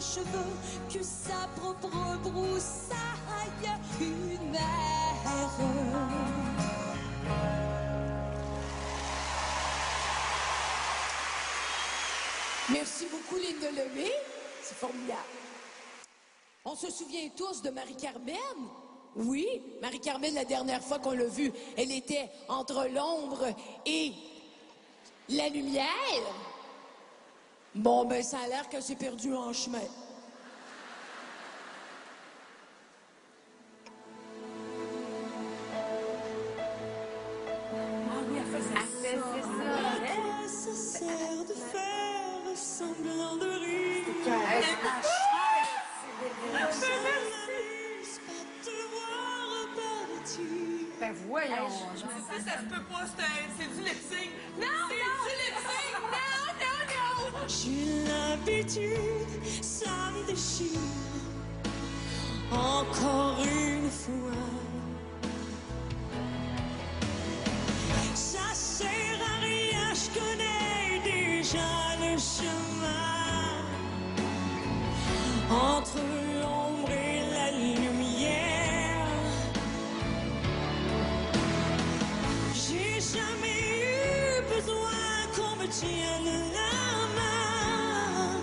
cheveux que sa propre broussaille, une mère. Merci beaucoup, Linda Lemay. C'est formidable. On se souvient tous de Marie-Carmen? Oui, Marie-Carmen, la dernière fois qu'on l'a vue, elle était entre l'ombre et la lumière. Bon, ben, ça a l'air qu'elle s'est perdue en chemin. Ah oui, elle faisait ça. À quoi ça sert de faire semblant de rire? Pas te voir partir. Ben voyons. Ça se peut pas, c'est du lip-sync. Non, c'est du lip-sync. Non. J'ai l'habitude, ça me déchire. Encore une fois. Ça sert à rien, je connais déjà le chemin. Entre l'ombre et la lumière. J'ai jamais eu besoin qu'on me tienne la main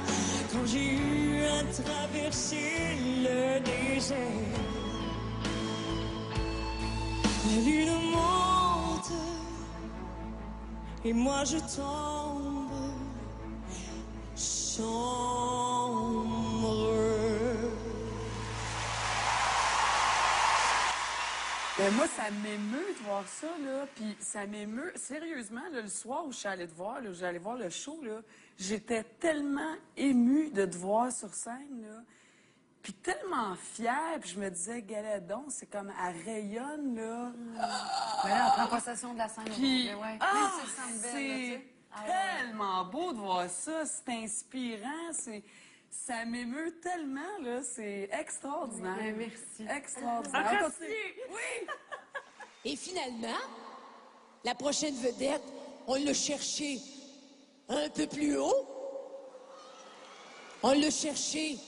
quand j'ai eu à traverser le désert. La lune monte et moi je tombe sombre. Ben moi, ça m'émeut de voir ça, là. Puis ça m'émeut. Sérieusement, là, le soir où je suis allée te voir, là, j'allais voir le show, là, j'étais tellement émue de te voir sur scène, là. Puis tellement fière. Puis je me disais, Galadon, c'est comme, elle rayonne, là. Ben là, on prend possession de la scène. Puis, ouais. ah, Même si elle sent belle, là, tu c'est sais. Ah ouais. tellement beau de voir ça. C'est inspirant. Ça m'émeut tellement, là. C'est extraordinaire. Ben, merci. Extraordinaire. Ah, On merci. continue. Oui! Et finalement, la prochaine vedette, on l'a cherchée un peu plus haut. On l'a cherchée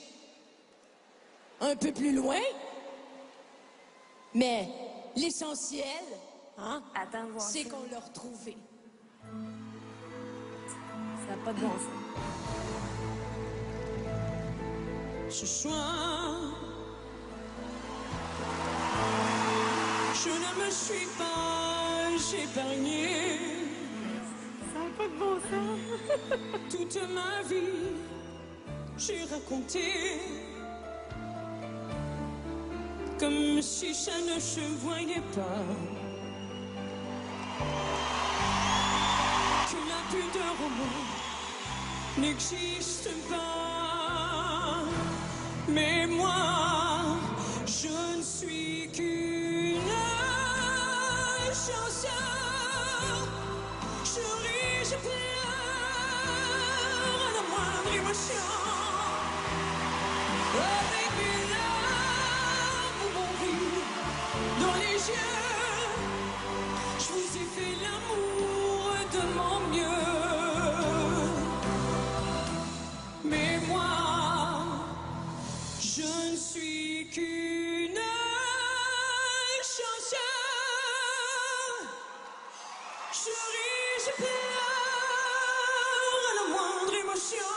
un peu plus loin. Mais l'essentiel, hein, Attends de voir c'est ça. qu'on l'a retrouvée. Ça n'a pas de bon sens. Ce soir, je ne me suis pas épargnée. Ça n'a pas de bon sens. Toute ma vie, j'ai raconté comme si ça ne se voyait pas. Que la pudeur au monde n'existe pas. Mais moi, je ne suis qu'une chanson. Je ris, je pleure à la moindre émotion. Avec mes larmes ou mon rire dans les yeux, je vous ai fait l'amour de mon mieux. Mais moi, je ne suis qu'une chanson. Je ris, je pleure à la moindre émotion.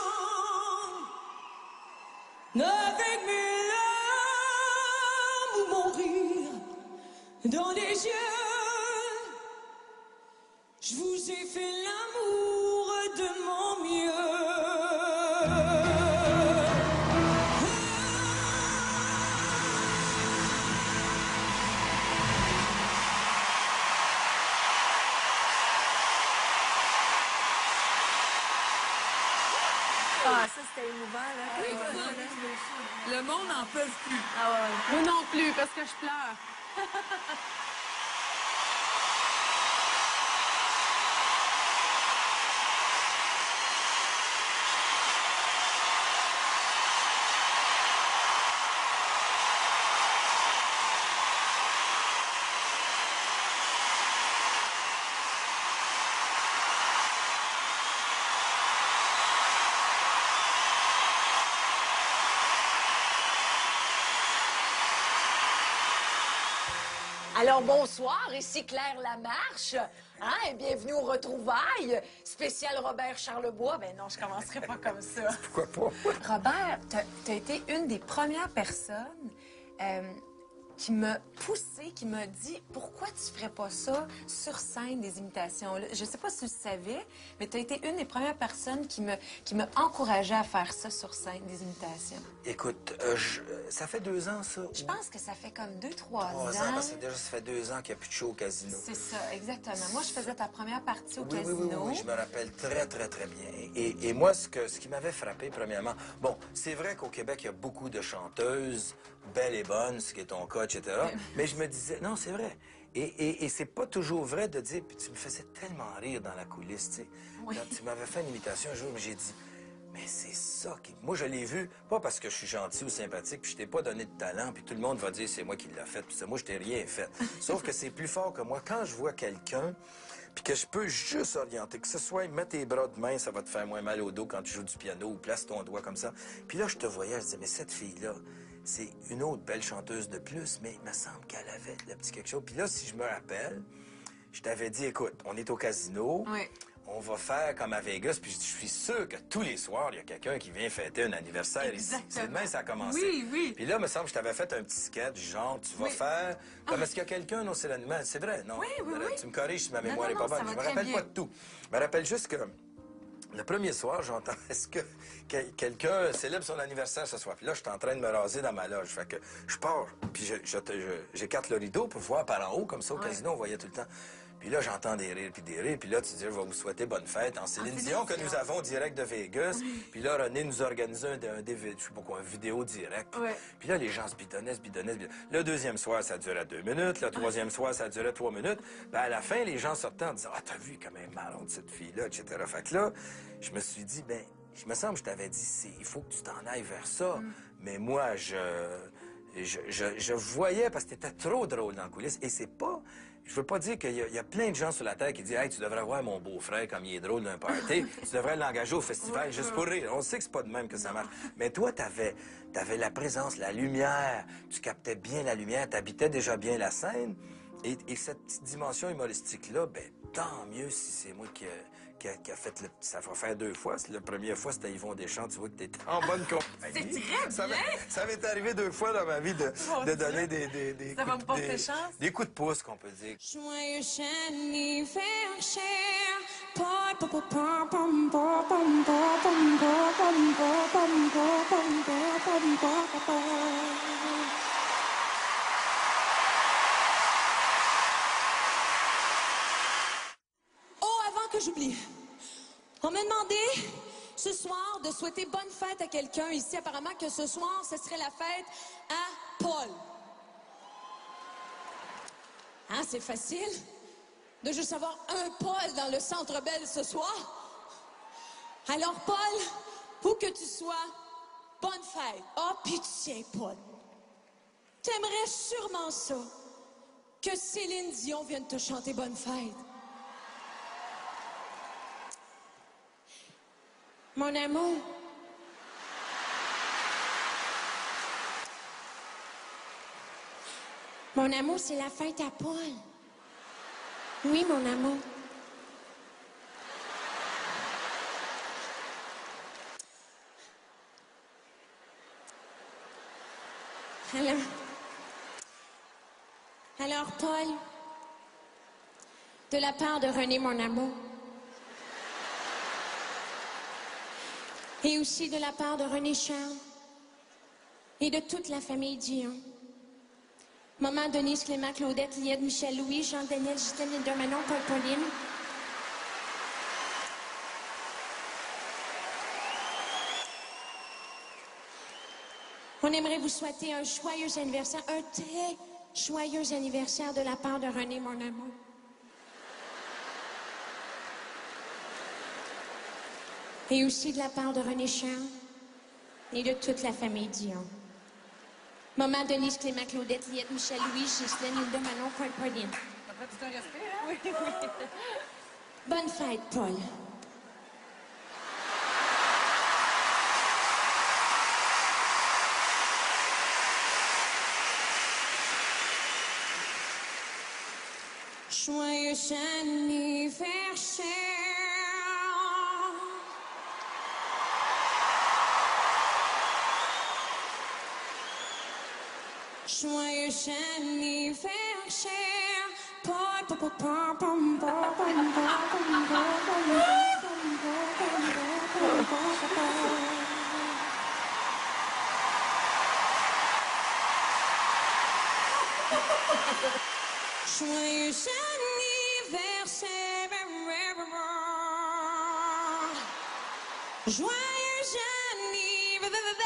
Avec mes larmes ou mon rire dans les yeux, je vous ai fait l'amour de mon mieux. Ah, ça, c'était émouvant, là. Le monde n'en peut plus. Ah ouais. Moi non plus, parce que je pleure. Alors, bonsoir, ici Claire Lamarche. Hein, et bienvenue aux retrouvailles. Spécial Robert Charlebois. Ben non, je commencerai pas comme ça. Pourquoi pas? Robert, t'as été une des premières personnes qui m'a poussée, qui m'a dit « Pourquoi tu ferais pas ça sur scène, des imitations? » Je sais pas si tu le savais, mais t'as été une des premières personnes qui m'a encouragée à faire ça sur scène, des imitations. Écoute, ça fait 2 ans, ça? Je pense que ça fait comme 2-3 3 ans, parce que déjà, ça fait 2 ans qu'il n'y a plus de show au casino. C'est ça, exactement. Moi, je faisais ta première partie au Oui, casino. oui, je me rappelle très, très, très bien. Et moi, ce qui m'avait frappé, premièrement, bon, c'est vrai qu'au Québec, il y a beaucoup de chanteuses, belles et bonnes, ce qui est ton cas, etc. Mais je me disais, non, c'est vrai. Et c'est pas toujours vrai de dire, puis tu me faisais tellement rire dans la coulisse, tu sais. Oui. Quand tu m'avais fait une imitation un jour, mais j'ai dit, mais c'est ça qui... Moi, je l'ai vu, pas parce que je suis gentil ou sympathique, puis je t'ai pas donné de talent, puis tout le monde va dire c'est moi qui l'ai fait, puis c'est moi, je t'ai rien fait. Sauf que c'est plus fort que moi. Quand je vois quelqu'un, puis que je peux juste orienter, que ce soit mets tes bras de main, ça va te faire moins mal au dos quand tu joues du piano, ou place ton doigt comme ça. Puis là, je te voyais, je disais, mais cette fille-là, c'est une autre belle chanteuse de plus, mais il me semble qu'elle avait le petit quelque chose. Puis là, si je me rappelle, je t'avais dit, écoute, on est au casino. Oui. On va faire comme à Vegas, puis je suis sûr que tous les soirs, il y a quelqu'un qui vient fêter un anniversaire ici. C'est demain ça a commencé. Oui, oui. Puis là, il me semble que je t'avais fait un petit sketch, genre, tu vas faire... Comme est-ce qu'il y a quelqu'un? Non, c'est l'animal. C'est vrai, non? Oui, oui, oui. Tu me corriges si ma Non, mémoire non, n'est pas non, ça bonne. Je va me très rappelle bien. pas de tout. Je me rappelle juste que le premier soir, j'entends, est-ce que quelqu'un célèbre son anniversaire ce soir? Puis là, je suis en train de me raser dans ma loge. Fait que je pars, puis j'écarte le rideau pour voir par en haut, comme ça, au casino, on voyait tout le temps. Puis là, j'entends des rires, puis là, tu dis, je vais vous souhaiter bonne fête en Céline Dion, que nous avons direct de Vegas. Puis là, René nous organise je sais pas quoi, un vidéo direct. Ouais. Puis là, les gens se bidonnaient. Le deuxième soir, ça durait 2 minutes. Le troisième soir, ça durait 3 minutes. Ben, à la fin, les gens sortaient en disant, ah, t'as vu comme elle est marrante, cette fille-là, etc. Fait que là, je me suis dit, ben, je me semble que je t'avais dit, il faut que tu t'en ailles vers ça. Mais moi, je voyais, parce que t'étais trop drôle dans la coulisse. Et c'est pas... Je veux pas dire qu'il y a plein de gens sur la Terre qui disent « Hey, tu devrais voir mon beau-frère comme il est drôle d'un party. Tu devrais l'engager au festival juste pour rire. » On sait que c'est pas de même que ça marche. Mais toi, t'avais la présence, la lumière. Tu captais bien la lumière. T'habitais déjà bien la scène. Et cette petite dimension humoristique-là, ben tant mieux si c'est moi qui a fait le... Ça va faire 2 fois. La première fois, c'était Yvon Deschamps. Tu vois que t'étais en bonne compagnie. C'est très bien! Ça m'est arrivé 2 fois dans ma vie de donner des Ça va me porter chance. des coups de pouce, qu'on peut dire. Joyeux anniversaire, Paul, pom, pom, pom, pom, pom, pom, pom, pom, pom, pom, pom, pom, pom. Oh, avant que j'oublie, on m'a demandé ce soir de souhaiter bonne fête à quelqu'un ici. Apparemment que ce soir, ce serait la fête à Paul. Hein, c'est facile de juste avoir un Paul dans le Centre Bell ce soir. Alors, Paul, où que tu sois, bonne fête. Oh, puis tiens, Paul, t'aimerais sûrement ça, que Céline Dion vienne te chanter bonne fête. Mon amour, c'est la fête à Paul. Oui, mon amour. Alors, Paul, de la part de René, mon amour, et aussi de la part de René Charles et de toute la famille Dion, Maman Denise, Clément, Claudette, Liette, Michel, Louis, Jean-Daniel, Justine, Linda, Manon, Paul, Pauline. On aimerait vous souhaiter un joyeux anniversaire, un très joyeux anniversaire de la part de René, mon amour. Et aussi de la part de René Charles et de toute la famille Dion. Maman Denise, Clément, Claudette, Liette, Michel, Louis, Ghislaine, Linda, Manon, Paul, Pauline. Après tout un respect, hein? Oui, oui. Bonne fête, Paul. Joyeux anniversaire. Joyeux anniversaire. Paul, pom, pom, pom, pom, pom, pom, Joyeux anniversaire. Joyeux anniversaire.